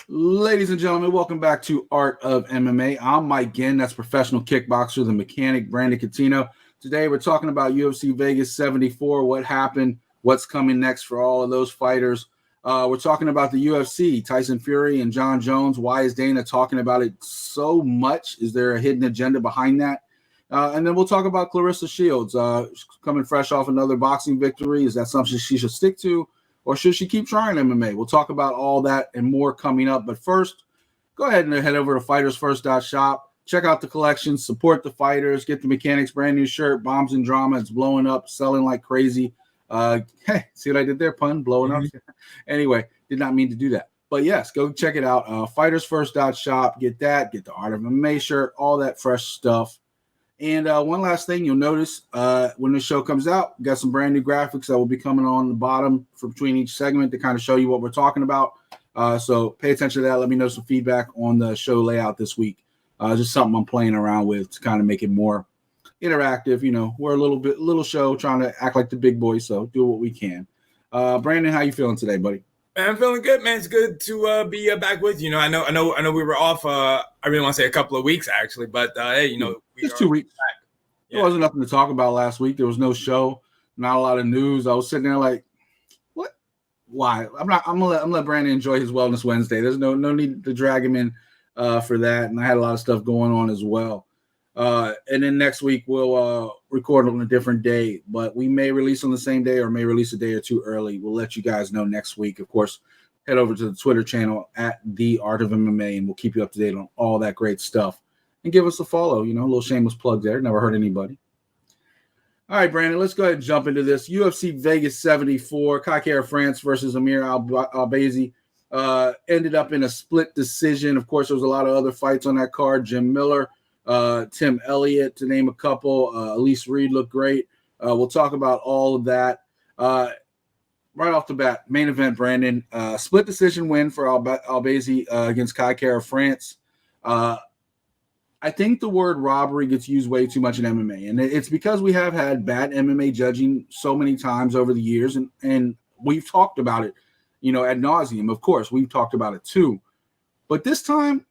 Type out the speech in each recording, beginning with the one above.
Ladies and gentlemen, welcome back to Art of MMA. I'm Mike Ginn, that's professional kickboxer, the mechanic, Brandon Catino. Today we're talking about UFC Vegas 74, what happened, what's coming next for all of those fighters. We're talking about the UFC, Tyson Fury and John Jones. Why is Dana talking about it so much? Is there a hidden agenda behind that? And then we'll talk about Claressa Shields, coming fresh off another boxing victory. Is that something she should stick to? Or should she keep trying MMA? We'll talk about all that and more coming up. But first, go ahead and head over to FightersFirst.shop. Check out the collection. Support the fighters. Get the Mechanics brand new shirt, Bombs and Drama. It's blowing up, selling like crazy. Hey, see what I did there? Pun, blowing up. Anyway, did not mean to do that. But yes, go check it out. FightersFirst.shop. Get that. Get the Art of MMA shirt. All that fresh stuff. And one last thing you'll notice when the show comes out, we got some brand new graphics that will be coming on the bottom for between each segment to kind of show you what we're talking about. So pay attention to that. Let me know some feedback on the show layout this week. Just something I'm playing around with to kind of make it more interactive. You know, we're a little show trying to act like the big boys, so do what we can. Brandon, how you feeling today, buddy? Man, I'm feeling good, man. It's good to be back with you. I know we were off. I really want to say a couple of weeks actually, but hey, just 2 weeks. Back. Yeah. There wasn't nothing to talk about last week. There was no show, not a lot of news. I was sitting there like, what? Why? I'm gonna let Brandon enjoy his Wellness Wednesday. There's no need to drag him in for that. And I had a lot of stuff going on as well. And then next week we'll record on a different day, but we may release on the same day or may release a day or two early. We'll let you guys know next week. Of course, head over to the Twitter channel at The Art of MMA, and we'll keep you up to date on all that great stuff. And give us a follow. A little shameless plug there. Never hurt anybody. All right, Brandon, let's go ahead and jump into this. UFC Vegas 74, Kai France versus Amir Albazi. Ended up in a split decision. Of course, there was a lot of other fights on that card. Jim Miller, Tim Elliott, to name a couple. Elise Reed looked great. We'll talk about all of that. Right off the bat, main event, Brandon. Split decision win for Albazi against Kai France. I think the word robbery gets used way too much in MMA, and it's because we have had bad MMA judging so many times over the years, and we've talked about it, ad nauseum. Of course, we've talked about it too. But this time,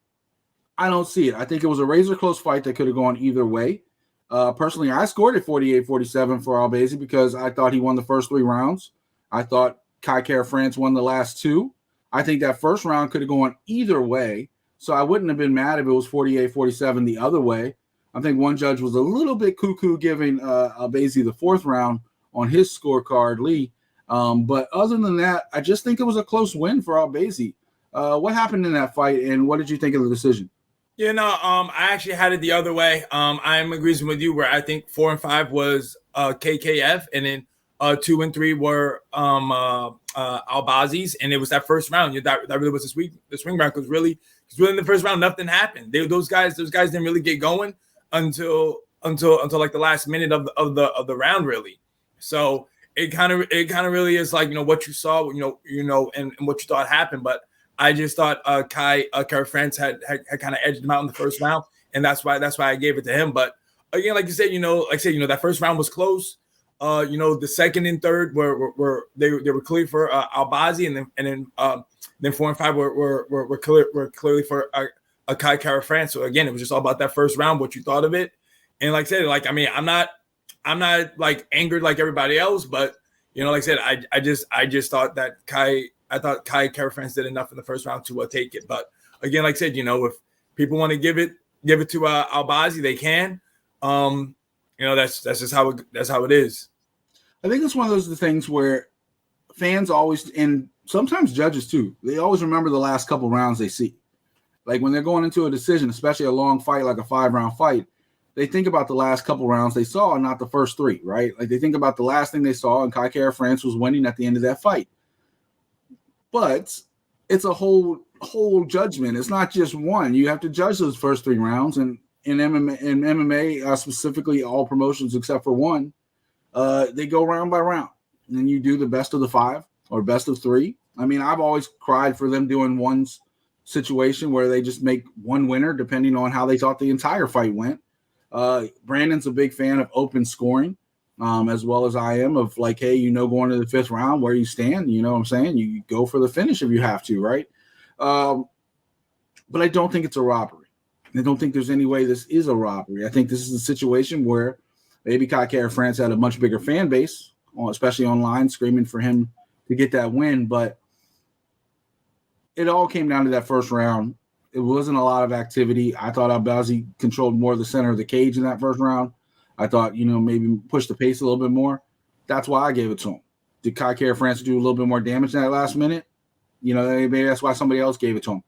I don't see it. I think it was a razor-close fight that could have gone either way. Personally, I scored it 48-47 for Albazi because I thought he won the first 3 rounds. I thought Kai France won the last 2. I think that first round could have gone either way, so I wouldn't have been mad if it was 48-47 the other way. I think one judge was a little bit cuckoo giving Albazi the 4th round on his scorecard, Lee. But other than that, I just think it was a close win for Albazi. What happened in that fight, and what did you think of the decision? I actually had it the other way. I'm agreeing with you where I think 4 and 5 was KKF, and then 2 and 3 were Albazi's, and it was that first round. That really was the swing round because really in the first round nothing happened. Those guys didn't really get going until like the last minute of the round really. So it kind of really is like what you saw, and what you thought happened, but. I just thought Kai France had kind of edged him out in the first round, and that's why I gave it to him. But again, like you said, that first round was close. The second and third were clear for Albazi, and then 4 and 5 were clearly for Kai France. So again, it was just all about that first round, what you thought of it. And like I said, I'm not like angered like everybody else, but like I said, I just thought that Kai France did enough in the first round to take it. But again, like I said, if people want to give it to Albazi, they can. That's just how it is. I think it's one of those things where fans always, and sometimes judges too, they always remember the last couple rounds they see. Like when they're going into a decision, especially a long fight like a 5-round fight, they think about the last couple rounds they saw and not the first 3, right? Like they think about the last thing they saw, and Kai France was winning at the end of that fight. But it's a whole judgment. It's not just one. You have to judge those first 3 rounds. And in MMA, specifically all promotions except for one, they go round by round. And then you do the best of the 5 or best of 3. I mean, I've always cried for them doing one situation where they just make one winner depending on how they thought the entire fight went. Brandon's a big fan of open scoring. As well as I am, of like, hey, going to the 5th round where you stand, you know what I'm saying? You go for the finish if you have to, right? But I don't think it's a robbery. I don't think there's any way this is a robbery. I think this is a situation where maybe Kara France had a much bigger fan base, especially online, screaming for him to get that win. But it all came down to that first round. It wasn't a lot of activity. I thought Albazi controlled more of the center of the cage in that first round. I thought, maybe push the pace a little bit more. That's why I gave it to him. Did Kara France do a little bit more damage in that last minute? Maybe that's why somebody else gave it to him.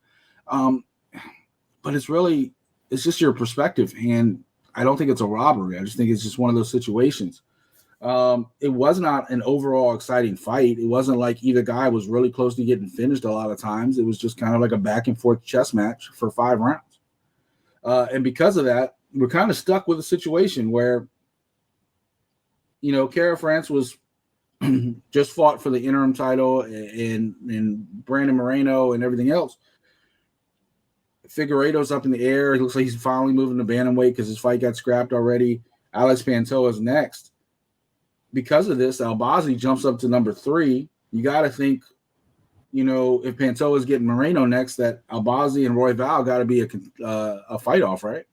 But it's just your perspective. And I don't think it's a robbery. I just think it's just one of those situations. It was not an overall exciting fight. It wasn't like either guy was really close to getting finished a lot of times. It was just kind of like a back and forth chess match for 5 rounds. And because of that, we're kind of stuck with a situation where, Kara France was just fought for the interim title and Brandon Moreno and everything else. Figueiredo's up in the air. It looks like he's finally moving to bantamweight because his fight got scrapped already. Alex Pantoja is next. Because of this, Albazi jumps up to number 3. You got to think, if Pantoja is getting Moreno next, that Albazi and Royval got to be a fight off, right?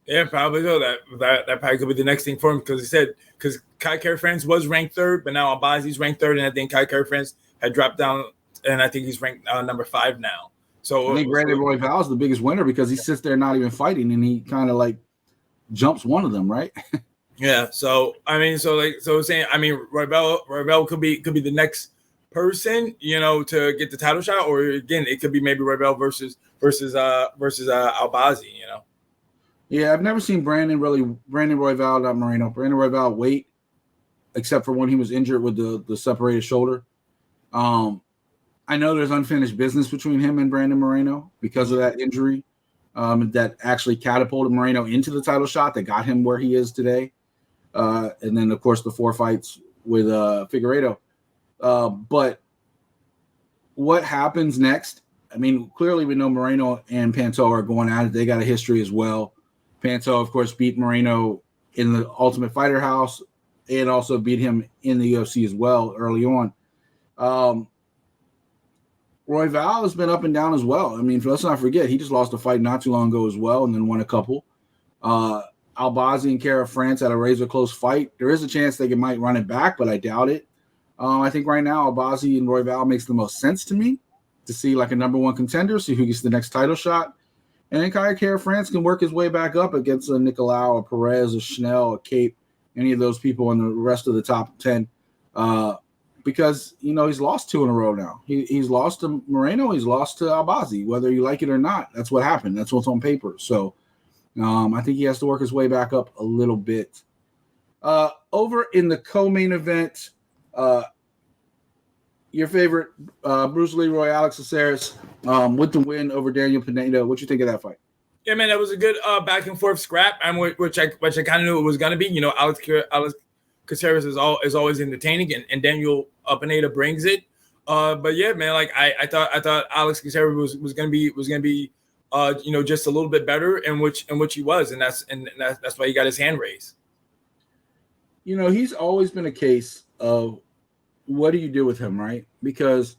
Yeah, probably so. That probably could be the next thing for him because Kara France was ranked 3rd, but now Albazi's ranked 3rd, and I think Kara France had dropped down, and I think he's ranked number 5 now. So I think Brandon Royval is the biggest winner because he sits there not even fighting, and he kind of like jumps one of them, right? Yeah. So saying, Royval could be the next person, to get the title shot, or again, it could be maybe Royval versus Albazi, Yeah, I've never seen Brandon Royval, not Moreno. Brandon Royval wait, except for when he was injured with the separated shoulder. I know there's unfinished business between him and Brandon Moreno because of that injury that actually catapulted Moreno into the title shot that got him where he is today. And then, of course, the 4 fights with Figueiredo. But what happens next? I mean, clearly we know Moreno and Pantoja are going at it. They got a history as well. Pantoja, of course, beat Moreno in the Ultimate Fighter House and also beat him in the UFC as well early on. Royval has been up and down as well. I mean, let's not forget, he just lost a fight not too long ago as well and then won a couple. Albazi and Kara France had a razor-close fight. There is a chance they might run it back, but I doubt it. I think right now Albazi and Royval makes the most sense to me to see like a number 1 contender, see who gets the next title shot. And then Kara France can work his way back up against a Nicolau, a Perez, a Schnell, a Cape, any of those people in the rest of the top 10. Because, he's lost 2 in a row now. He's lost to Moreno. He's lost to Albazi, whether you like it or not. That's what happened. That's what's on paper. So I think he has to work his way back up a little bit. Over in the co-main event, your favorite Bruce Leroy, Alex Caceres with the win over Daniel Pineda. What you think of that fight? Yeah, man, that was a good back and forth scrap, which I kind of knew it was going to be. Alex Caceres is always entertaining, and Daniel Pineda brings it. But yeah, man, like I thought Alex Caceres was gonna be just a little bit better, in which he was, and that's why he got his hand raised. He's always been a case of what do you do with him, right? Because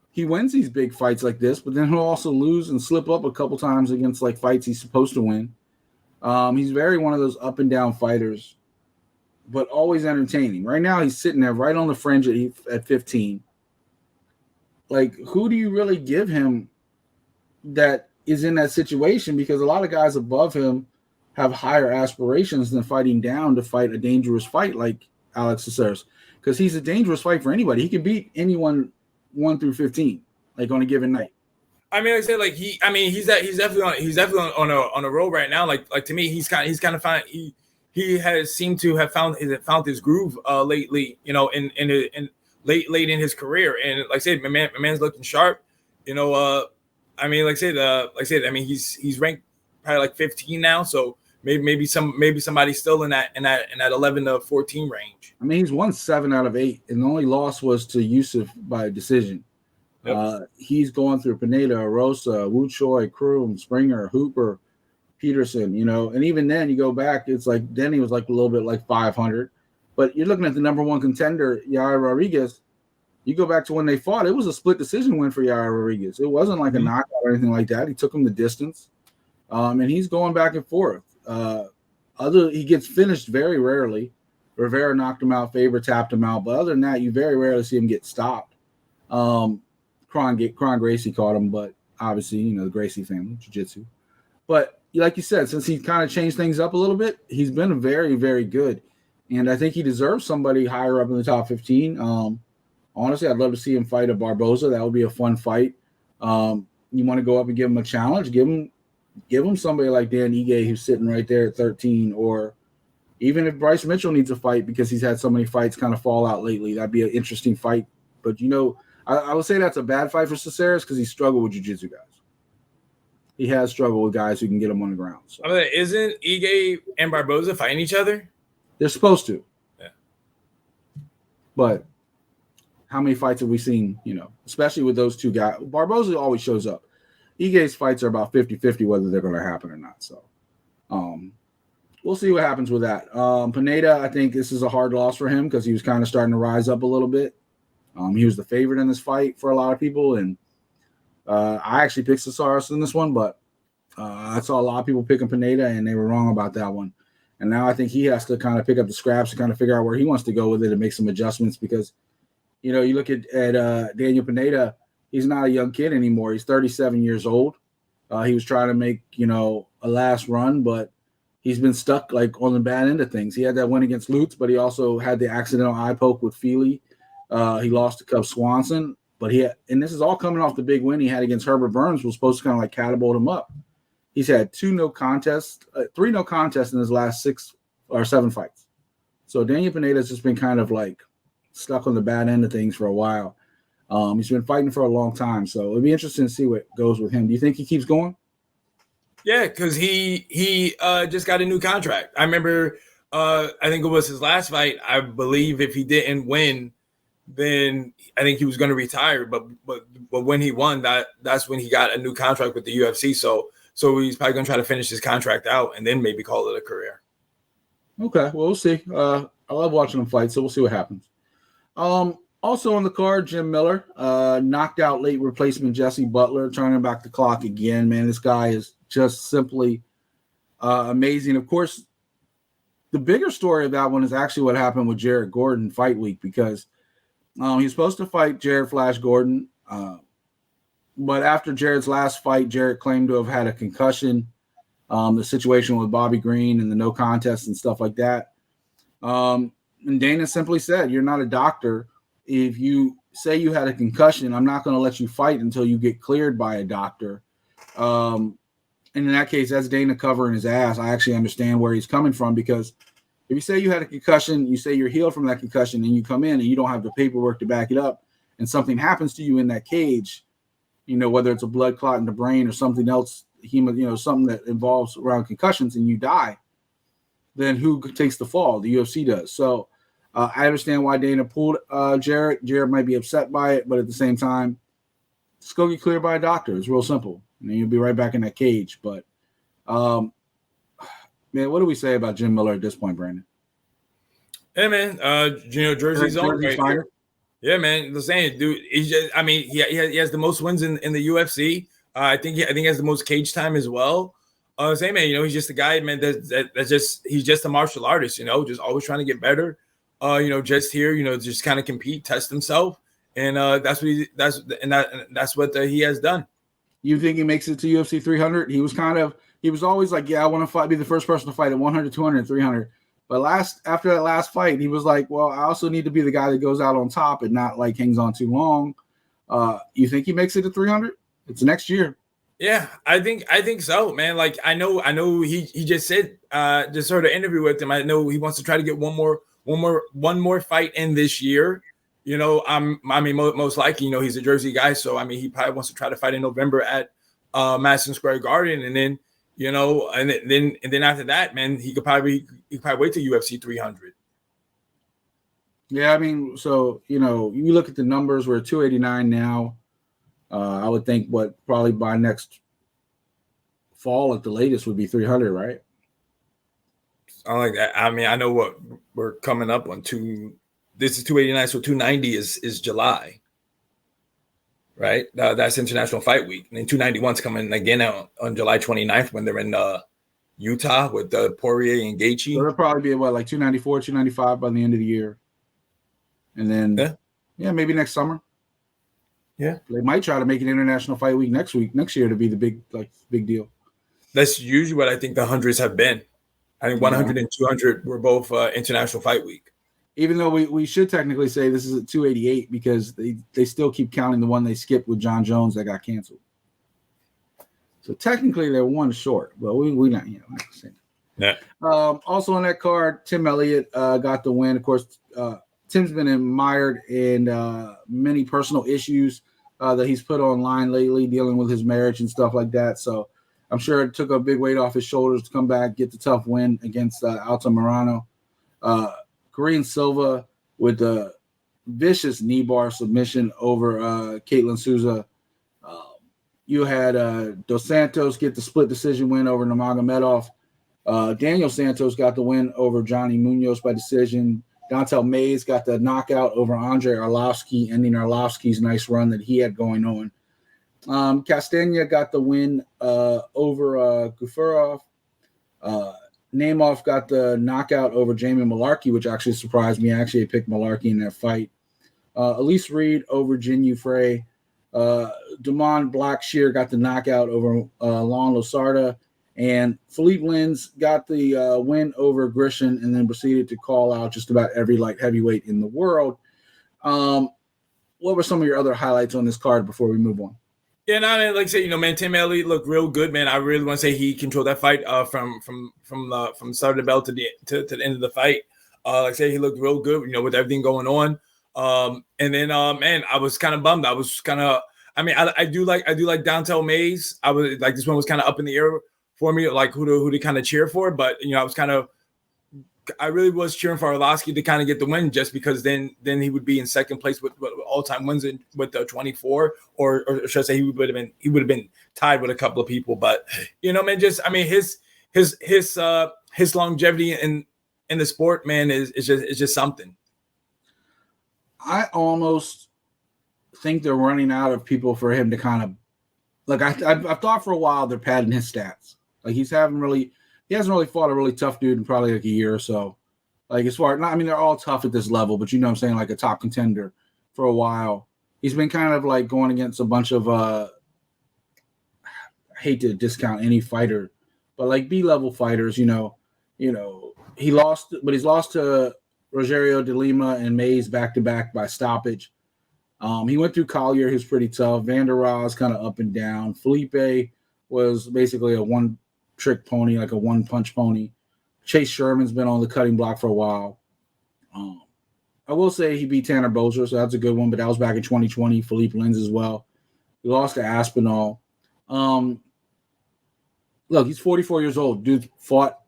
he wins these big fights like this, but then he'll also lose and slip up a couple times against like fights he's supposed to win. He's very one of those up and down fighters, but always entertaining. Right now, he's sitting there right on the fringe at 15. Like, who do you really give him that is in that situation? Because a lot of guys above him have higher aspirations than fighting down to fight a dangerous fight like Alex Caceres. Because he's a dangerous fight for anybody. He can beat anyone 1 through 15, like on a given night. I mean, like I said, like he's definitely on a roll right now. Like to me, he's kind of found he has seemed to have found his groove lately. In late in his career, and like I said, my man's looking sharp. He's ranked probably like 15 now, so maybe somebody's still in that 11 to 14 range. I mean, he's won 7 out of 8, and the only loss was to Yusuf by decision. Yep. He's going through Pineda, Rosa, Wu Choi, Kroom, Springer, Hooper, Peterson, and even then you go back, it's like then he was like a little bit like 500, but you're looking at the number 1 contender, Yair Rodriguez, You go back to when they fought, it was a split decision win for Yair Rodriguez. It wasn't like a knockout or anything like that. He took him the distance, and he's going back and forth. He gets finished very rarely. Rivera knocked him out, Faber tapped him out, but other than that, you very rarely see him get stopped. Kron Gracie caught him, but obviously, the Gracie family, jiu-jitsu. But like you said, since he kind of changed things up a little bit, he's been very, very good. And I think he deserves somebody higher up in the top 15. Honestly, I'd love to see him fight a Barboza. That would be a fun fight. You want to go up and give him a challenge? Give him somebody like Dan Ige, who's sitting right there at 13, or even if Bryce Mitchell needs a fight because he's had so many fights kind of fall out lately, that'd be an interesting fight. But, I would say that's a bad fight for Caceres because he struggled with jiu-jitsu guys. He has struggled with guys who can get him on the ground. So. Isn't Ige and Barboza fighting each other? They're supposed to. Yeah. But how many fights have we seen, especially with those two guys? Barboza always shows up. Ige's fights are about 50-50 whether they're going to happen or not. So we'll see what happens with that. Pineda, I think this is a hard loss for him because he was kind of starting to rise up a little bit. He was the favorite in this fight for a lot of people, and I actually picked Caceres in this one, but I saw a lot of people picking Pineda, and they were wrong about that one. And now I think he has to kind of pick up the scraps and kind of figure out where he wants to go with it and make some adjustments because, you look at Daniel Pineda, he's not a young kid anymore. He's 37 years old. He was trying to make, a last run, but he's been stuck like on the bad end of things. He had that win against Lutz, but he also had the accidental eye poke with Feely. He lost to Cub Swanson, and this is all coming off the big win he had against Herbert Burns, was supposed to kind of like catapult him up. He's had 3 no contests in his last 6 or 7 fights. So Daniel Pineda's just been kind of like stuck on the bad end of things for a while. He's been fighting for a long time, so it'll be interesting to see what goes with him. Do you think he keeps going? Yeah, because he just got a new contract. I remember, I think it was his last fight. I believe if he didn't win, then I think he was going to retire. But when he won, that's when he got a new contract with the UFC. So he's probably going to try to finish his contract out and then maybe call it a career. Okay, well, we'll see. I love watching him fight, so we'll see what happens. Also on the card, Jim Miller knocked out late replacement Jesse Butler, turning back the clock again. Man, this guy is just simply amazing. Of course, the bigger story of that one is actually what happened with Jared Gordon fight week because he's supposed to fight Jared Flash Gordon, but after Jared's last fight, Jared claimed to have had a concussion. The situation with Bobby Green and the no contest and stuff like that. And Dana simply said, "You're not a doctor. If you say you had a concussion, I'm not going to let you fight until you get cleared by a doctor." And in that case, that's Dana covering his ass. I actually understand where he's coming from because if you say you had a concussion, you say you're healed from that concussion, and you come in and you don't have the paperwork to back it up, and something happens to you in that cage, whether it's a blood clot in the brain or something else, something that involves around concussions, and you die, then who takes the fall? The UFC does. So I understand why Dana pulled Jared. Jared might be upset by it, but at the same time, just go get cleared by a doctor. It's real simple. And then you'll be right back in that cage. But, man, what do we say about Jim Miller at this point, Brandon? Hey, man, Jersey's on right here. Yeah, man, the same dude. He has the most wins in the UFC. I think he has the most cage time as well. Same man, he's just a guy, man. He's just a martial artist, just always trying to get better. Just here, just kind of compete, test himself, and that's what he has done. You think he makes it to UFC 300? He was always like, yeah, I want to be the first person to fight at 100, 200, and 300. But after that last fight, he was like, well, I also need to be the guy that goes out on top and not like hangs on too long. You think he makes it to 300? It's next year. Yeah, I think so, man. Like I know he just said just heard an interview with him. I know he wants to try to get one more fight in this year. Most likely, he's a Jersey guy, so he probably wants to try to fight in November at Madison Square Garden, and then and then after that, man, he could probably wait till UFC 300. Yeah, so you look at the numbers. We're at 289 now. I would think probably by next fall at the latest would be 300, right? I like that. I know what we're coming up on this is 289, so 290 is July, right? That's International Fight Week. And then 291's coming again on July 29th when they're in Utah with Poirier and Gaethje. So it'll probably be like 294, 295 by the end of the year. And then, maybe next summer. Yeah. They might try to make an International Fight Week next year to be the big deal. That's usually what I think the hundreds have been. I think 100 and 200 were both International Fight Week. Even though we should technically say this is at 288 because they still keep counting the one they skipped with John Jones that got canceled. So technically they're one short, but we're not saying that. Yeah. Also on that card, Tim Elliott got the win. Of course, Tim's been mired in many personal issues that he's put online lately, dealing with his marriage and stuff like that. So I'm sure it took a big weight off his shoulders to come back, get the tough win against Altamirano. Korean Silva with a vicious knee bar submission over Caitlin Souza. You had Dos Santos get the split decision win over Nurmagomedov. Daniel Santos got the win over Johnny Munoz by decision. Dontel Mays got the knockout over Andrei Arlovsky, ending Arlovsky's nice run that he had going on. Castagna got the win over Gufurov. Nemeth got the knockout over Jamie Malarkey, which actually surprised me. I actually picked Malarkey in that fight. Elise Reed over Jin Frey. Damon Blackshear got the knockout over Lon Losarda. And Philippe Lins got the win over Grishin and then proceeded to call out just about every light heavyweight in the world. What were some of your other highlights on this card before we move on? Yeah, like I said, man, Tim Elliott looked real good, man. I really want to say he controlled that fight from the start of the bell to the end of the fight. Like I said, he looked real good, with everything going on. And then, man, I was kind of bummed. I was kind of, I do like Dontel Mays. I was like, this one was kind of up in the air for me, like who to kind of cheer for. But I really was cheering for Arlovsky to kind of get the win, just because then he would be in second place with all-time wins with the 24, or should I say he would have been tied with a couple of people. But man, his longevity in the sport, man, is just something. I almost think they're running out of people for him to kind of I've thought for a while they're padding his stats. Like he hasn't really fought a really tough dude in probably like a year or so. Like as far, they're all tough at this level, but what I'm saying, like a top contender for a while. He's been kind of like going against a bunch of I hate to discount any fighter, but like B-level fighters, he lost, but he's lost to Rogerio de Lima and Mays back-to-back by stoppage. He went through Collier, who's pretty tough. Van der Rohe kind of up and down. Felipe was basically a one-trick pony, like a one-punch pony. Chase Sherman's been on the cutting block for a while. I will say he beat Tanner Boser, so that's a good one, but that was back in 2020. Philippe Lins as well. He lost to Aspinall. Look, he's 44 years old. Dude fought.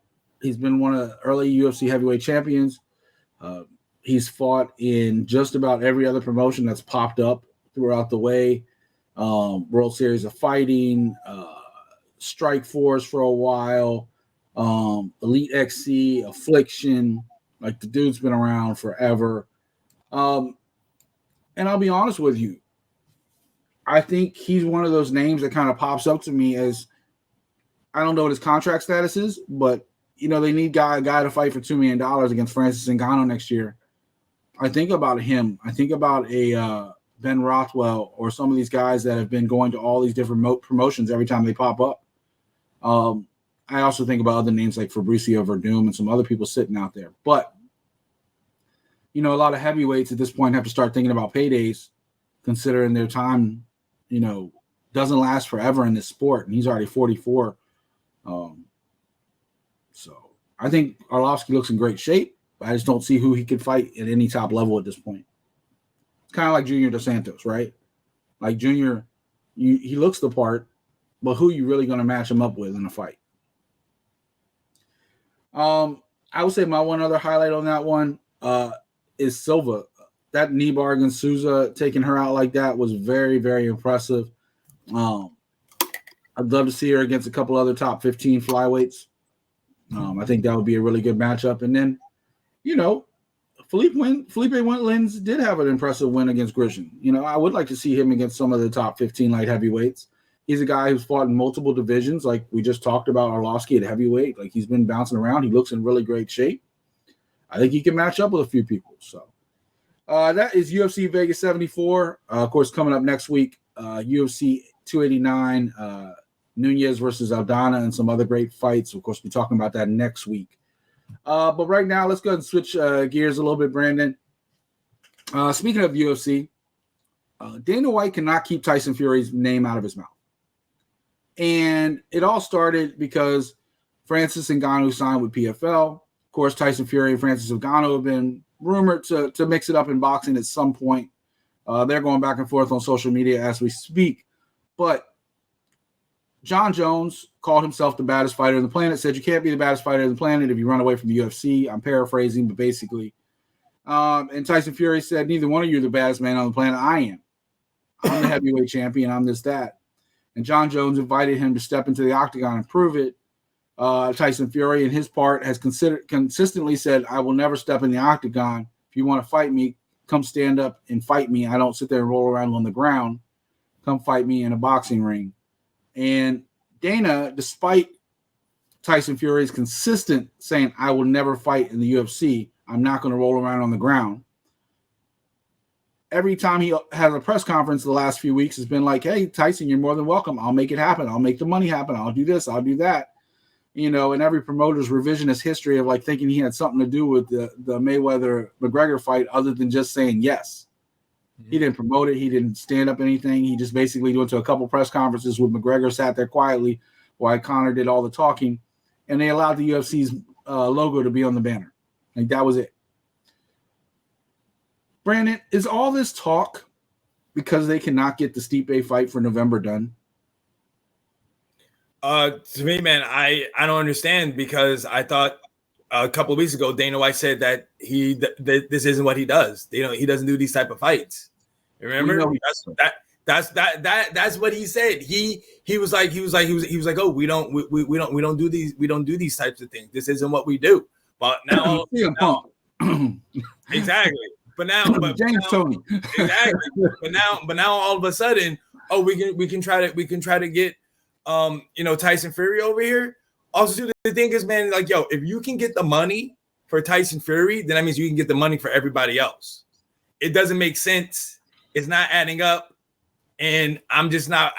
He's been one of the early UFC heavyweight champions. He's fought in just about every other promotion that's popped up throughout the way. World Series of Fighting, Strike Force for a while, Elite XC, Affliction. Like the dude's been around forever. And I'll be honest with you. I think he's one of those names that kind of pops up to me as, I don't know what his contract status is, but they need a guy to fight for $2 million against Francis Ngannou next year. I think about him. I think about a Ben Rothwell or some of these guys that have been going to all these different promotions every time they pop up. I also think about other names like Fabricio Verdum and some other people sitting out there. But, a lot of heavyweights at this point have to start thinking about paydays, considering their time, doesn't last forever in this sport. And he's already 44. So I think Arlovsky looks in great shape. I just don't see who he could fight at any top level at this point. It's kind of like Junior Dos Santos, right? Like Junior, he looks the part, but who are you really going to match him up with in a fight? I would say my one other highlight on that one is Silva. That knee bar against Souza, taking her out like that was very, very impressive. I'd love to see her against a couple other top 15 flyweights. I think that would be a really good matchup. And then, Felipe Wentlands did have an impressive win against Grisham. You know, I would like to see him against some of the top 15 light heavyweights. He's a guy who's fought in multiple divisions, like we just talked about Arlovsky at heavyweight. Like, he's been bouncing around. He looks in really great shape. I think he can match up with a few people. So that is UFC Vegas 74. Of course, coming up next week, UFC 289, Nunez versus Aldana, and some other great fights. Of course, we'll be talking about that next week. But right now, let's go ahead and switch gears a little bit, Brandon. Speaking of UFC, Dana White cannot keep Tyson Fury's name out of his mouth. And it all started because Francis Ngannou signed with PFL. Of course, Tyson Fury and Francis Ngannou have been rumored to mix it up in boxing at some point. They're going back and forth on social media as we speak. But John Jones called himself the baddest fighter on the planet, said you can't be the baddest fighter on the planet if you run away from the UFC. I'm paraphrasing, but basically. And Tyson Fury said, neither one of you are the baddest man on the planet. I am. I'm the heavyweight champion. I'm this, that. And John Jones invited him to step into the octagon and prove it. Tyson Fury, in his part, has consistently said, I will never step in the octagon. If you want to fight me, come stand up and fight me. I don't sit there and roll around on the ground. Come fight me in a boxing ring. And Dana, despite Tyson Fury's consistent saying, I will never fight in the UFC, I'm not going to roll around on the ground. Every time he has a press conference the last few weeks has been like, hey, Tyson, you're more than welcome. I'll make it happen. I'll make the money happen. I'll do this. I'll do that. You know, and every promoter's revisionist history of like thinking he had something to do with the Mayweather-McGregor fight other than just saying yes. Mm-hmm. He didn't promote it. He didn't stand up anything. He just basically went to a couple press conferences with McGregor, sat there quietly while Conor did all the talking, and they allowed the UFC's logo to be on the banner. Like, that was it. Brandon, is all this talk because they cannot get the Stipe fight for November done? To me, man, I don't understand, because I thought a couple of weeks ago Dana White said that this isn't what he does. He doesn't do these type of fights. Remember? That's what he said. He was like, oh, we don't do these types of things. This isn't what we do. But now, exactly. But James Tony. Exactly. But now all of a sudden, oh, we can try to get Tyson Fury over here. Also, the thing is, man, like, yo, if you can get the money for Tyson Fury, then that means you can get the money for everybody else. It doesn't make sense. It's not adding up. And I'm not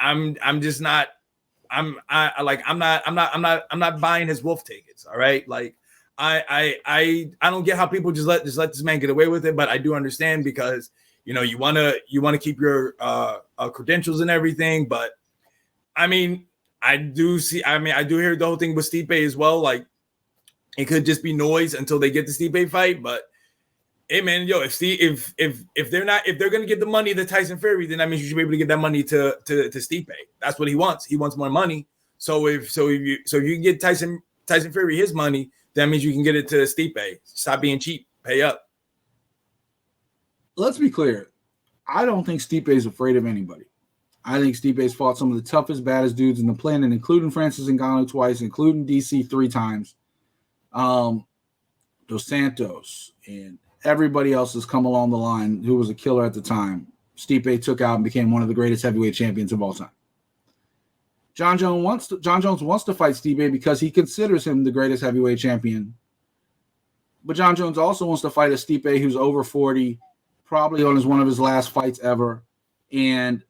buying his wolf tickets. All right. Like, I don't get how people just let this man get away with it, but I do understand, because you want to keep your credentials and everything. But I mean, I do hear the whole thing with Stipe as well. Like, it could just be noise until they get the Stipe fight. But hey, man, yo, if they're gonna get the money to Tyson Fury, then that means you should be able to get that money to Stipe. That's what he wants. He wants more money. So if you can get Tyson Fury his money, that means you can get it to Stipe. Stop being cheap. Pay up. Let's be clear. I don't think Stipe is afraid of anybody. I think Stipe's fought some of the toughest, baddest dudes in the planet, including Francis Ngannou twice, including DC 3 times. Dos Santos and everybody else has come along the line who was a killer at the time. Stipe took out and became one of the greatest heavyweight champions of all time. John Jones wants to fight Stipe because he considers him the greatest heavyweight champion. But John Jones also wants to fight a Stipe who's over 40, probably on one of his last fights ever. And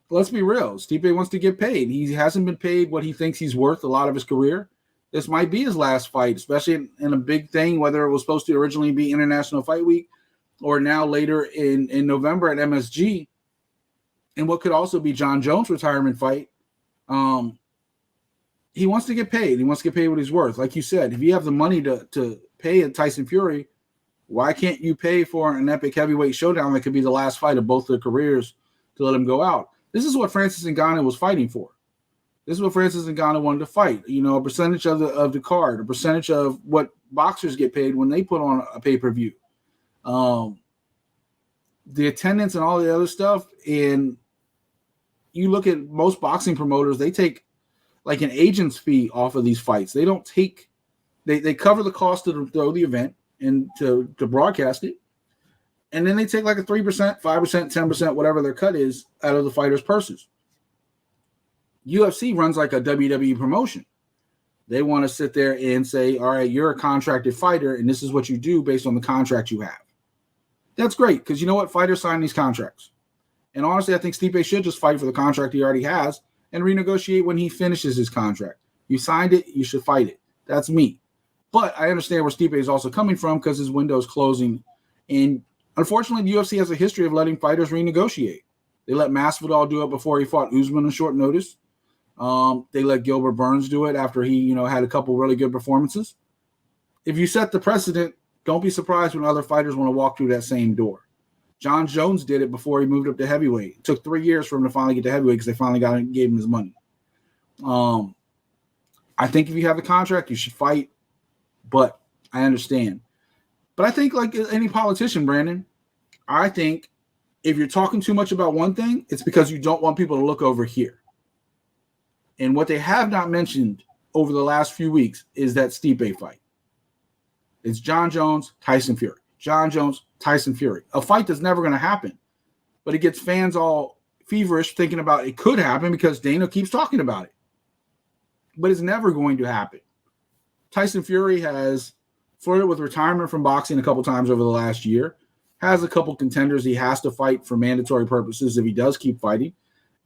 let's be real, Stipe wants to get paid. He hasn't been paid what he thinks he's worth a lot of his career. This might be his last fight, especially in a big thing, whether it was supposed to originally be International Fight Week or now later in November at MSG. And what could also be John Jones' retirement fight. He wants to get paid. He wants to get paid what he's worth. Like you said, if you have the money to pay a Tyson Fury, why can't you pay for an epic heavyweight showdown that could be the last fight of both their careers to let them go out? This is what Francis Ngannou was fighting for. This is what Francis Ngannou wanted to fight. A percentage of the card, a percentage of what boxers get paid when they put on a pay-per-view. The attendance and all the other stuff. And you look at most boxing promoters, they take like an agent's fee off of these fights. They don't take, they cover the cost to throw the event. and to broadcast it. And then they take like a 3%, 5%, 10%, whatever their cut is out of the fighters' purses. UFC runs like a WWE promotion. They want to sit there and say, all right, you're a contracted fighter, and this is what you do based on the contract you have. That's great, because you know what? Fighters sign these contracts. And honestly, I think Stipe should just fight for the contract he already has and renegotiate when he finishes his contract. You signed it, you should fight it. That's me. But I understand where Stipe is also coming from because his window is closing. And unfortunately, the UFC has a history of letting fighters renegotiate. They let Masvidal do it before he fought Usman on short notice. They let Gilbert Burns do it after he, had a couple really good performances. If you set the precedent, don't be surprised when other fighters want to walk through that same door. John Jones did it before he moved up to heavyweight. It took 3 years for him to finally get to heavyweight because they finally gave him his money. I think if you have the contract, you should fight, but I understand. But I think like any politician, Brandon, I think if you're talking too much about one thing, it's because you don't want people to look over here. And what they have not mentioned over the last few weeks is that Stipe fight. It's John Jones, Tyson Fury. John Jones, Tyson Fury. A fight that's never going to happen. But it gets fans all feverish thinking about it could happen because Dana keeps talking about it. But it's never going to happen. Tyson Fury has flirted with retirement from boxing a couple times over the last year. Has a couple contenders he has to fight for mandatory purposes if he does keep fighting.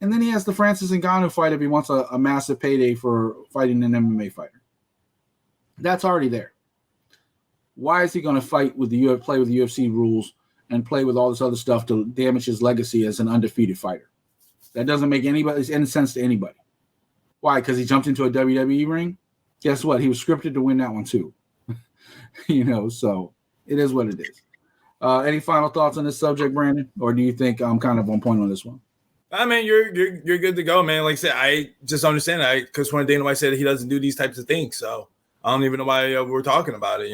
And then he has the Francis Ngannou fight if he wants a massive payday for fighting an MMA fighter. That's already there. Why is he going to fight with play with the UFC rules and play with all this other stuff to damage his legacy as an undefeated fighter? That doesn't make any sense to anybody. Why? Because he jumped into a WWE ring? Guess what? He was scripted to win that one too. So it is what it is. Any final thoughts on this subject, Brandon? Or do you think I'm kind of on point on this one? I mean, you're good to go, man. Like I said, I just understand that because when Dana White said he doesn't do these types of things, so I don't even know why we're talking about it.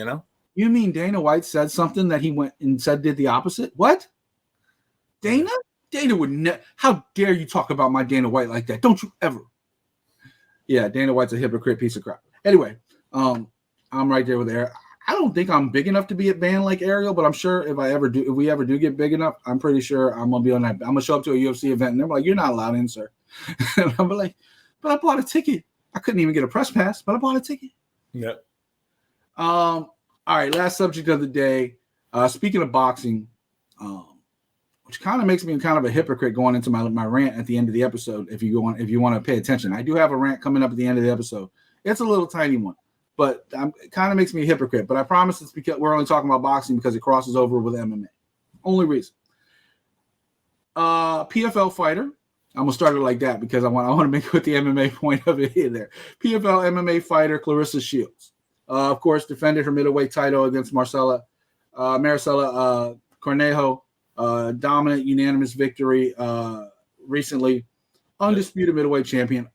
You mean Dana White said something that he went and did the opposite? What? Dana would never. How dare you talk about my Dana White like that? Don't you ever? Yeah, Dana White's a hypocrite piece of crap. Anyway, I'm right there with Eric. I don't think I'm big enough to be a band like Ariel, but I'm sure if we ever do get big enough, I'm pretty sure I'm gonna be on that. I'm gonna show up to a UFC event and they're like, "You're not allowed in, sir." And I'm like, "But I bought a ticket. I couldn't even get a press pass, but I bought a ticket." Yep. All right, last subject of the day. Speaking of boxing, which kind of makes me kind of a hypocrite going into my rant at the end of the episode. If you want to pay attention, I do have a rant coming up at the end of the episode. It's a little tiny one. But it kind of makes me a hypocrite. But I promise it's because we're only talking about boxing because it crosses over with MMA. Only reason. PFL fighter. I'm going to start it like that because I want to make it with the MMA point of it in there. PFL MMA fighter Claressa Shields. Of course, defended her middleweight title against Maricela Cornejo. Dominant, unanimous victory recently. Undisputed middleweight champion.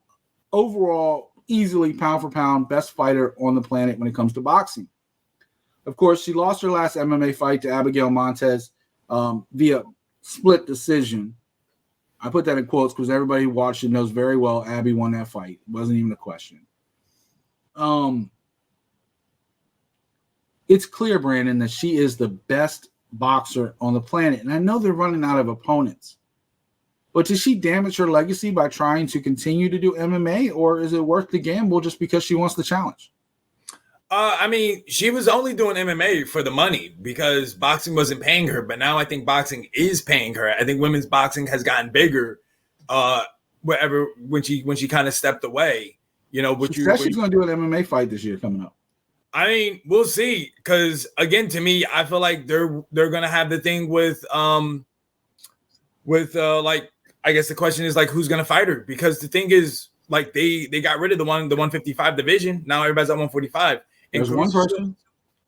Overall, easily pound for pound best fighter on the planet when it comes to boxing. Of course, she lost her last MMA fight to Abigail Montez via split decision. I put that in quotes because everybody who watched it knows very well Abby won that fight. It wasn't even a question. It's clear, Brandon, that she is the best boxer on the planet. And I know they're running out of opponents. But does she damage her legacy by trying to continue to do MMA, or is it worth the gamble just because she wants the challenge? I mean, she was only doing MMA for the money because boxing wasn't paying her. But now I think boxing is paying her. I think women's boxing has gotten bigger when she kind of stepped away. She said she's going to do an MMA fight this year coming up. I mean, we'll see. Because again, to me, I feel like they're going to have the thing with I guess the question is like who's gonna fight her, because the thing is like they got rid of the 155 division. Now everybody's at 145. And there's one person,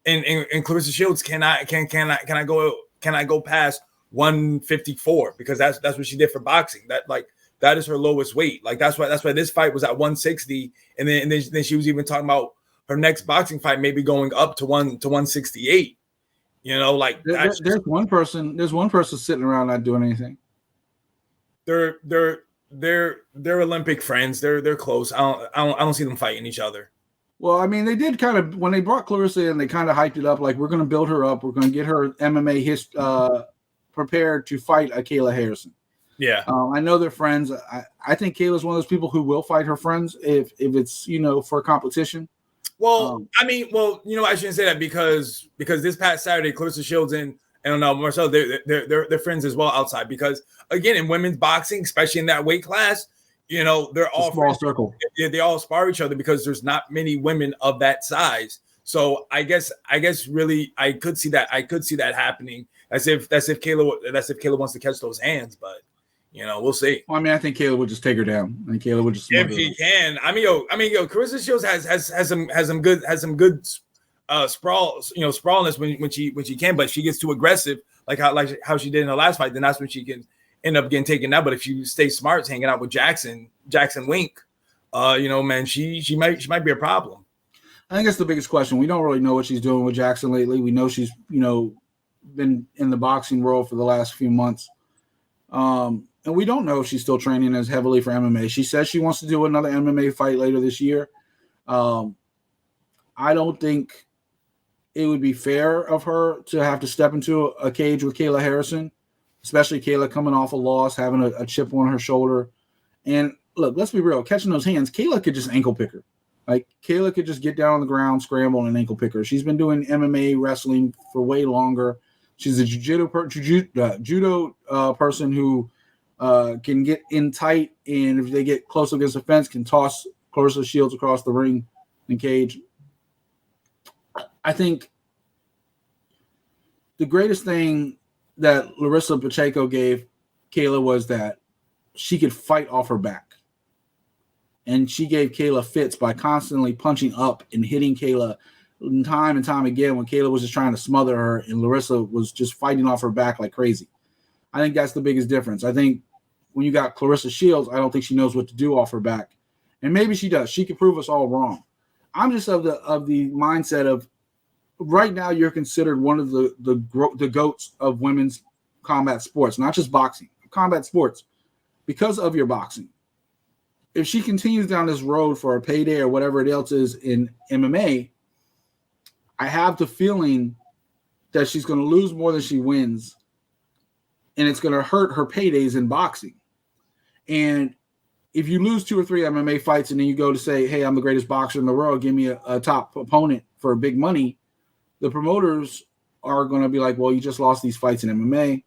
and Claressa Shields cannot go past 154 because that's what she did for boxing. That is her lowest weight. Like that's why this fight was at 160, and then she was even talking about her next boxing fight maybe going up to 168. There's one person sitting around not doing anything. They're Olympic friends. They're close. I don't see them fighting each other. Well, I mean, they did kind of when they brought Claressa in, they kind of hyped it up like we're going to build her up. We're going to get her MMA prepared to fight Kayla Harrison. Yeah, I know they're friends. I think Kayla's one of those people who will fight her friends if it's for competition. Well, I mean, I shouldn't say that because this past Saturday, Claressa Shields and Marcel, they're friends as well outside. Because again, in women's boxing, especially in that weight class, they're all small circle. They all spar each other because there's not many women of that size. So I guess really I could see that happening. That's if Kayla wants to catch those hands, but we'll see. Well, I mean, I think Kayla would just take her down. I think Kayla would just if he can. I mean, Claressa Shields has some good sprawlness when she can, but she gets too aggressive, like how she did in the last fight. Then that's when she can end up getting taken out. But if you stay smart, hanging out with Jackson Wink, man, she might be a problem. I think that's the biggest question. We don't really know what she's doing with Jackson lately. We know she's been in the boxing world for the last few months. And we don't know if she's still training as heavily for MMA. She says she wants to do another MMA fight later this year. I don't think it would be fair of her to have to step into a cage with Kayla Harrison, especially Kayla coming off a loss, having a chip on her shoulder. And look, let's be real. Catching those hands, Kayla could just ankle pick her. Like, Kayla could just get down on the ground, scramble, and ankle pick her. She's been doing MMA wrestling for way longer. She's a judo person who can get in tight, and if they get close against the fence, can toss Claressa Shields across the ring and cage. I think the greatest thing that Larissa Pacheco gave Kayla was that she could fight off her back. And she gave Kayla fits by constantly punching up and hitting Kayla time and time again when Kayla was just trying to smother her and Larissa was just fighting off her back like crazy. I think that's the biggest difference. I think when you got Claressa Shields, I don't think she knows what to do off her back. And maybe she does. She could prove us all wrong. I'm just of the mindset of right now you're considered one of the GOATs of women's combat sports, not just boxing, combat sports, because of your boxing. If she continues down this road for a payday or whatever it else is in MMA, I have the feeling that she's going to lose more than she wins, and it's going to hurt her paydays in boxing. And if you lose 2 or 3 MMA fights and then you go to say, hey, I'm the greatest boxer in the world, give me a top opponent for big money, the promoters are going to be like, well, you just lost these fights in MMA.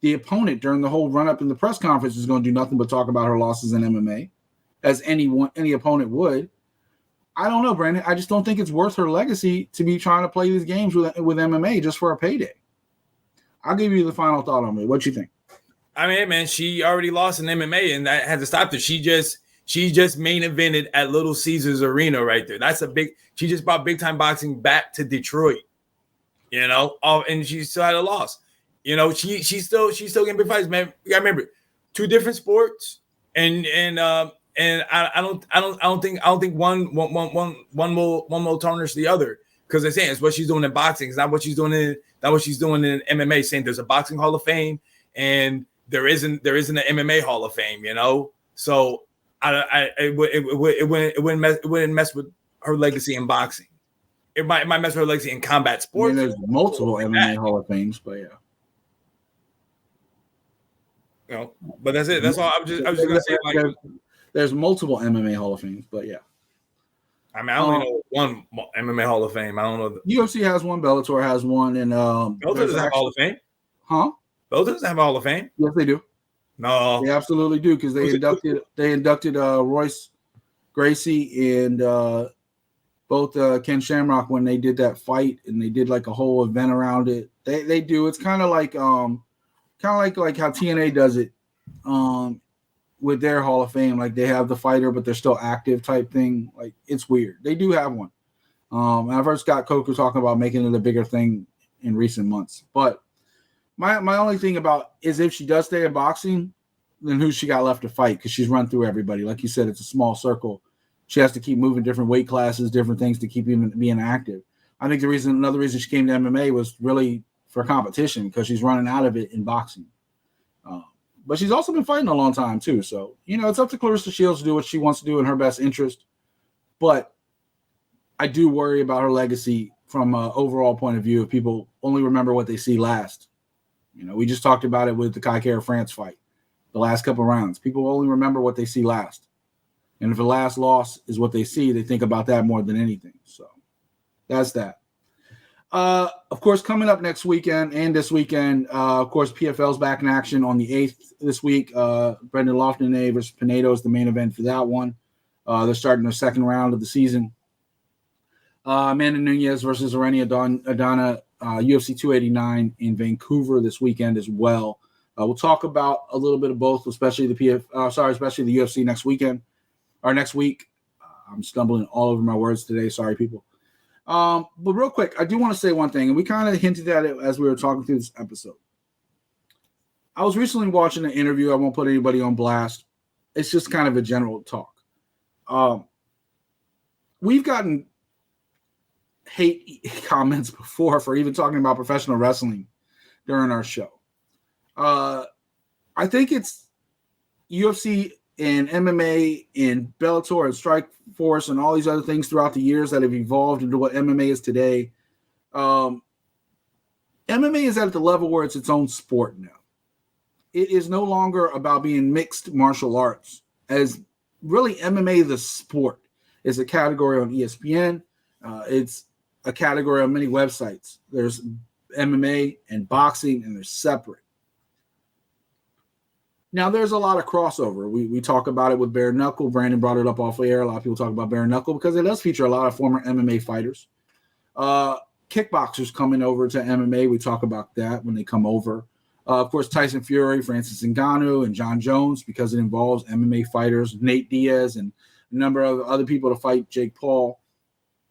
The opponent during the whole run-up in the press conference is going to do nothing but talk about her losses in MMA, as any opponent would. I don't know, Brandon. I just don't think it's worth her legacy to be trying to play these games with MMA just for a payday. I'll give you the final thought on it. What you think? I mean, man, she already lost in MMA, and that had to stop her. She just main evented at Little Caesars Arena right there. That's she just brought big time boxing back to Detroit, and she still had a loss. She's still getting big fights, man. You gotta remember, 2 different sports, and I don't think one will tarnish the other, because they're saying it's what she's doing in boxing. It's not what she's doing in MMA. Saying there's a boxing Hall of Fame and there isn't an MMA Hall of Fame, So it wouldn't mess with her legacy in boxing. It might mess with her legacy in combat sports. I mean, there's multiple MMA Hall of Fames, but yeah. But that's it. That's all. I was just gonna say, like, there's multiple MMA Hall of Fames, but yeah. I mean, I only know one MMA Hall of Fame. I don't know. UFC has one, Bellator has one, and Bellator doesn't have a Hall of Fame, huh? Bellator doesn't have a Hall of Fame. Yes, they do. No, they absolutely do, because they inducted Royce Gracie and both Ken Shamrock when they did that fight, and they did like a whole event around it. They do. It's kind of like how TNA does it with their Hall of Fame. Like, they have the fighter, but they're still active type thing. Like, it's weird. They do have one. And I've heard Scott Coker talking about making it a bigger thing in recent months. But my only thing about is if she does stay in boxing, then who's she got left to fight? Because she's run through everybody. Like you said, it's a small circle. She has to keep moving different weight classes, different things to keep being active. I think another reason she came to MMA was really for competition, because she's running out of it in boxing. But she's also been fighting a long time too. So, it's up to Claressa Shields to do what she wants to do in her best interest. But I do worry about her legacy from an overall point of view if people only remember what they see last. We just talked about it with the Kai Kara France fight, the last couple rounds. People only remember what they see last. And if the last loss is what they see, they think about that more than anything. So that's that. Of course, coming up next weekend and this weekend, of course, PFL's back in action on the 8th this week. Brendan Loughnane versus Pinedo is the main event for that one. They're starting their second round of the season. Amanda Nunes versus Irene Aldana, UFC 289 in Vancouver this weekend as well. We'll talk about a little bit of both, especially the UFC next weekend or next week. I'm stumbling all over my words today. Sorry, people. But real quick, I do want to say one thing, and we kind of hinted at it as we were talking through this episode. I was recently watching an interview. I won't put anybody on blast. It's just kind of a general talk. We've gotten hate comments before for even talking about professional wrestling during our show. I think it's UFC and MMA and Bellator and Strikeforce and all these other things throughout the years that have evolved into what MMA is today. MMA is at the level where it's its own sport now. It is no longer about being mixed martial arts, as really MMA, the sport, is a category on ESPN. It's a category on many websites. There's MMA and boxing, and they're separate. Now, there's a lot of crossover. We talk about it with bare knuckle. Brandon brought it up off air. A lot of people talk about bare knuckle because it does feature a lot of former MMA fighters. Kickboxers coming over to MMA. We talk about that when they come over. Of course, Tyson Fury, Francis Ngannou, and John Jones, because it involves MMA fighters, Nate Diaz, and a number of other people to fight Jake Paul.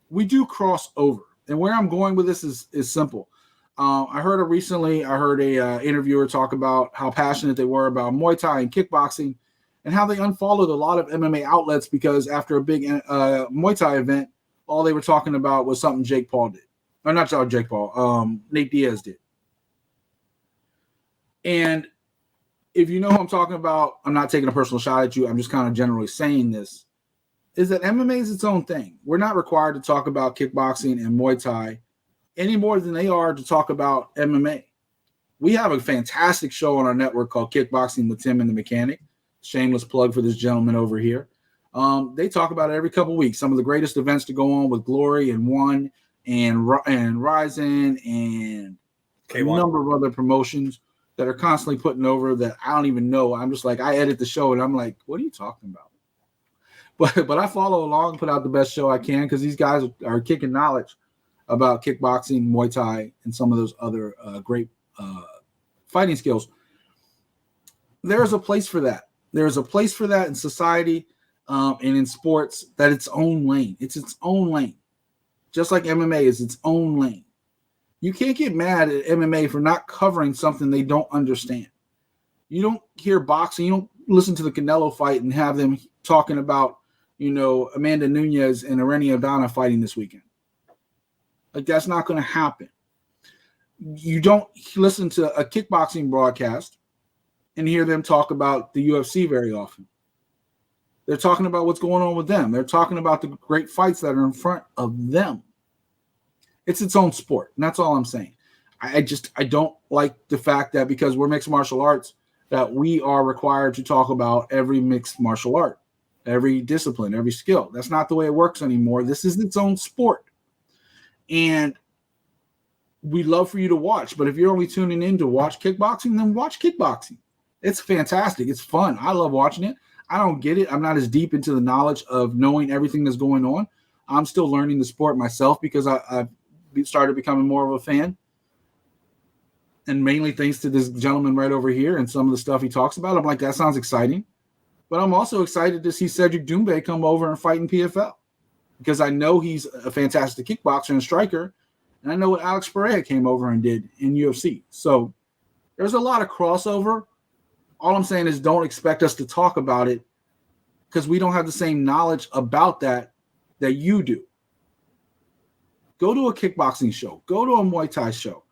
We do cross over. And where I'm going with this is simple. I heard a interviewer talk about how passionate they were about Muay Thai and kickboxing and how they unfollowed a lot of MMA outlets because after a big Muay Thai event, all they were talking about was something Jake Paul did. Or not Jake Paul, Nate Diaz did. And if you know who I'm talking about, I'm not taking a personal shot at you. I'm just kind of generally saying this, is that MMA is its own thing. We're not required to talk about kickboxing and Muay Thai any more than they are to talk about MMA. We have a fantastic show on our network called Kickboxing with Tim and the Mechanic. Shameless plug for this gentleman over here. They talk about it every couple of weeks. Some of the greatest events to go on with Glory and One and Ryzen and K1. A number of other promotions that are constantly putting over that I don't even know. I'm just like, I edit the show and I'm like, what are you talking about? But I follow along and put out the best show I can because these guys are kicking knowledge about kickboxing, Muay Thai, and some of those other great fighting skills. There's a place for that. There's a place for that in society and in sports, that its own lane. It's its own lane. Just like MMA is its own lane. You can't get mad at MMA for not covering something they don't understand. You don't hear boxing. You don't listen to the Canelo fight and have them talking about, Amanda Nunes and Irene Aldana fighting this weekend. Like, that's not going to happen. You don't listen to a kickboxing broadcast and hear them talk about the UFC very often. They're talking about what's going on with them. They're talking about the great fights that are in front of them. It's its own sport, and that's all I'm saying. I don't like the fact that because we're mixed martial arts that we are required to talk about every mixed martial art, every discipline, every skill. That's not the way it works anymore. This is its own sport. And we'd love for you to watch, but if you're only tuning in to watch kickboxing, then watch kickboxing. It's fantastic. It's fun. I love watching it. I don't get it. I'm not as deep into the knowledge of knowing everything that's going on. I'm still learning the sport myself because I've started becoming more of a fan. And mainly thanks to this gentleman right over here and some of the stuff he talks about. I'm like, that sounds exciting. But I'm also excited to see Cedric Doumbé come over and fight in PFL because I know he's a fantastic kickboxer and striker. And I know what Alex Pereira came over and did in UFC. So there's a lot of crossover. All I'm saying is don't expect us to talk about it because we don't have the same knowledge about that you do. Go to a kickboxing show. Go to a Muay Thai show.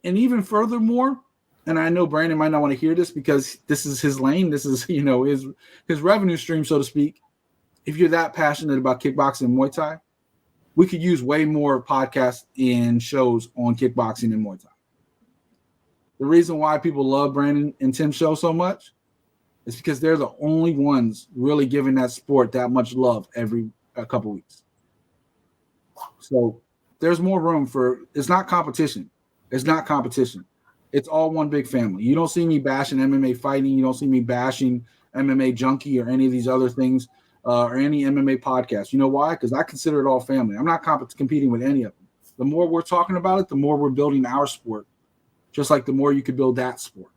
And even furthermore, and I know Brandon might not want to hear this because this is his lane. This is, his revenue stream, so to speak. If you're that passionate about kickboxing and Muay Thai, we could use way more podcasts and shows on kickboxing and Muay Thai. The reason why people love Brandon and Tim's show so much is because they're the only ones really giving that sport that much love every couple weeks. So there's more room for – it's not competition. It's not competition. It's all one big family. You don't see me bashing MMA fighting. You don't see me bashing MMA Junkie or any of these other things or any MMA podcast. You know why? Because I consider it all family. I'm not competing with any of them. The more we're talking about it, the more we're building our sport, just like the more you could build that sport.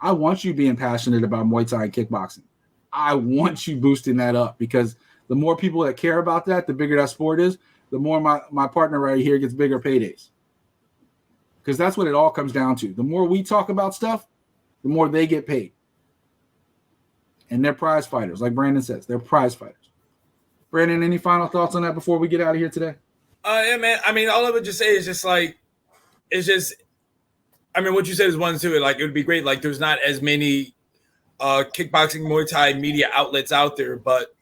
I want you being passionate about Muay Thai and kickboxing. I want you boosting that up because the more people that care about that, the bigger that sport is, the more my partner right here gets bigger paydays. Because that's what it all comes down to. The more we talk about stuff, the more they get paid. And they're prize fighters, like Brandon says. They're prize fighters. Brandon, any final thoughts on that before we get out of here today? Yeah, man. I mean, all I would just say is just like, I mean, what you said is one too. Like, it would be great. Like, there's not as many kickboxing, Muay Thai media outlets out there, but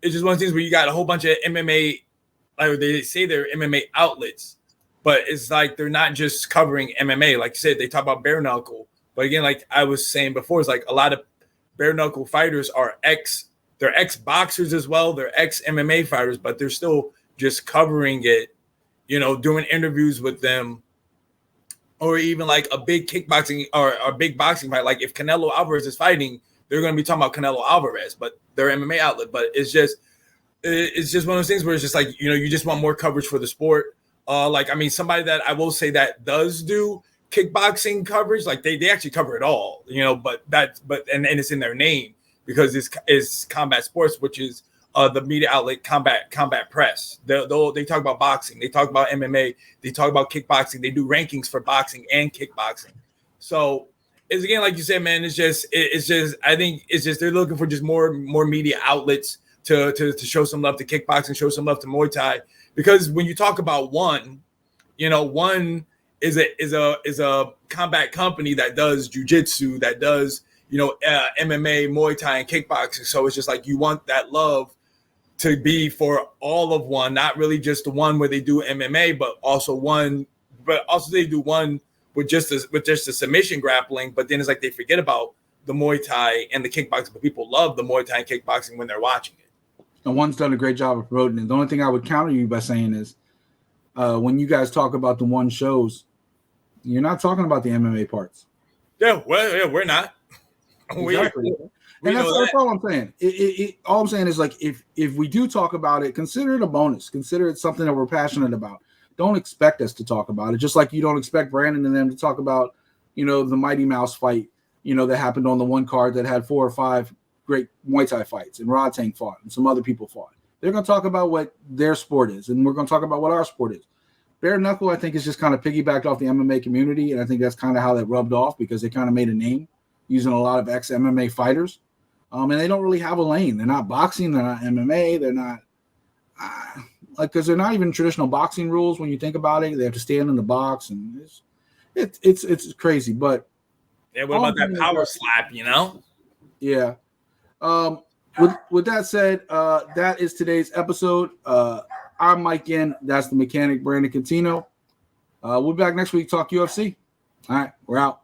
it's just one of those things where you got a whole bunch of MMA, like they say they're MMA outlets, but it's like they're not just covering MMA. Like you said, they talk about bare knuckle. But again, like I was saying before, it's like a lot of bare knuckle fighters are they're ex-boxers as well. They're ex-MMA fighters, but they're still just covering it, you know, doing interviews with them. Or even like a big kickboxing or a big boxing fight. Like if Canelo Alvarez is fighting, they're going to be talking about Canelo Alvarez, but they're MMA outlet. But it's just one of those things where it's just like, you know, you just want more coverage for the sport. Like, I mean, somebody that I will say that does do kickboxing coverage, like they actually cover it all, you know, but it's in their name because it's Combat Sports, which is the media outlet Combat Press. They talk about boxing, they talk about MMA, they talk about kickboxing, they do rankings for boxing and kickboxing. So it's again, like you said, man, it's just I think it's just they're looking for just more media outlets to show some love to kickboxing, show some love to Muay Thai, because when you talk about one is a combat company that does jiu-jitsu, that does, you know, MMA, Muay Thai, and kickboxing. So it's just like you want that love to be for all of one, not really just the one where they do MMA, but also they do one with just the submission grappling. But then it's like they forget about the Muay Thai and the kickboxing, but people love the Muay Thai and kickboxing when they're watching it. And one's done a great job of promoting it. The only thing I would counter you by saying is when you guys talk about the one shows, you're not talking about the MMA parts. Yeah, well, yeah, we're not. Exactly. And that's all I'm saying. All I'm saying is, like, if we do talk about it, consider it a bonus. Consider it something that we're passionate about. Don't expect us to talk about it. Just like you don't expect Brandon and them to talk about, you know, the Mighty Mouse fight, you know, that happened on the one card that had 4 or 5 great Muay Thai fights, and Rod Tank fought, and some other people fought. They're going to talk about what their sport is, and we're going to talk about what our sport is. Bare knuckle, I think, is just kind of piggybacked off the MMA community, and I think that's kind of how that rubbed off because they kind of made a name using a lot of ex-MMA fighters. And they don't really have a lane. They're not boxing. They're not MMA. They're not because they're not even traditional boxing rules when you think about it. They have to stand in the box, and it's crazy. But yeah, what about that power slap? You know? Yeah. With that said, that is today's episode. I'm Mike Yen. That's the mechanic, Brandon Catino. We'll be back next week. Talk UFC. All right, we're out.